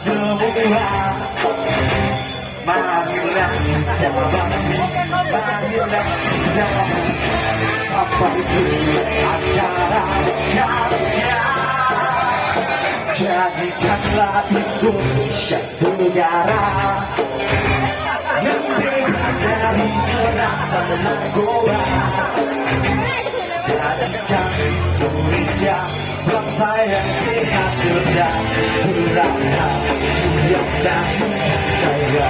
semua. Marilah kita basmi, marilah kita sampai di antara karya. Jadikanlah Indonesia negara yang bebas dari jerasa narkoba. Jadikan Indonesia bangsa yang sehat, cerdas, berakal, mulia dan jaya.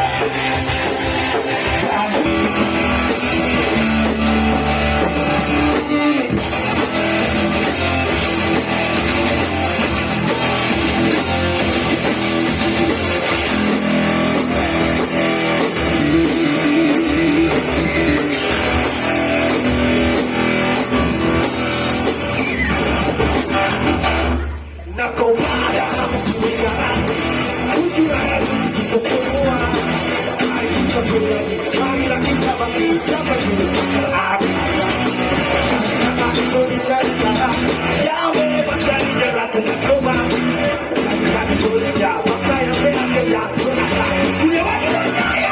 Yang bebas dari jerat narkoba. Jadikan Indonesia bangsa yang sehat, cerdas, berakal, mulia dan jaya.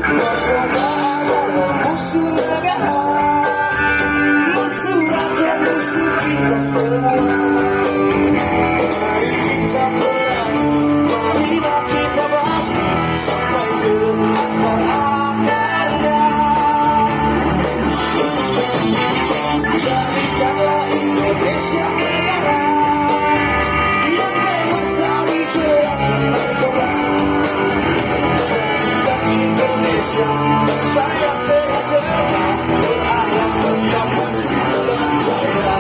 Narkoba adalah musuh negara, musuh rakyat, musuh kita semua. Mari kita perangi, marilah kita basmi sampai ke akar akarnya. Jadikanlah Indonesia negara yang bebas dari jerat narkoba. Jadikan Indonesia bangsa yang sehat, cerdas, berakhlak, lengkap, maju dan jaya.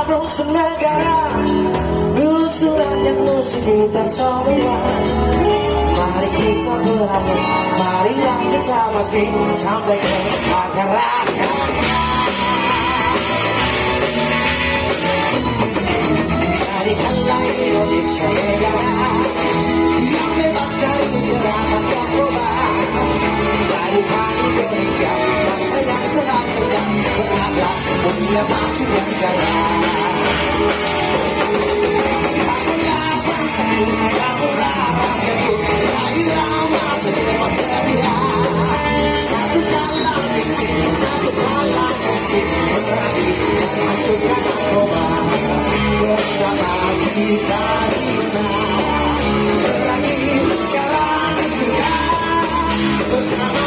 Musuh negara, musuh rakyat, musuh kita semua. Mari kita berani, marilah kita basmi sampai ke akar akarnya. Jadikanlah Indonesia negara yang bebas dari jerat narkoba. Jadikan Indonesia bangsa yang sehat, cerdas, berakhlak, mulia, maju dan jaya. Bangunlah bangsaku, bangunlah rakyatku, raihlah masa depan ceria. Satukanlah misi, satukanlah misi, berani dan hancurkan narkoba. Bersama kita bisa berani sekarang juga. Bersama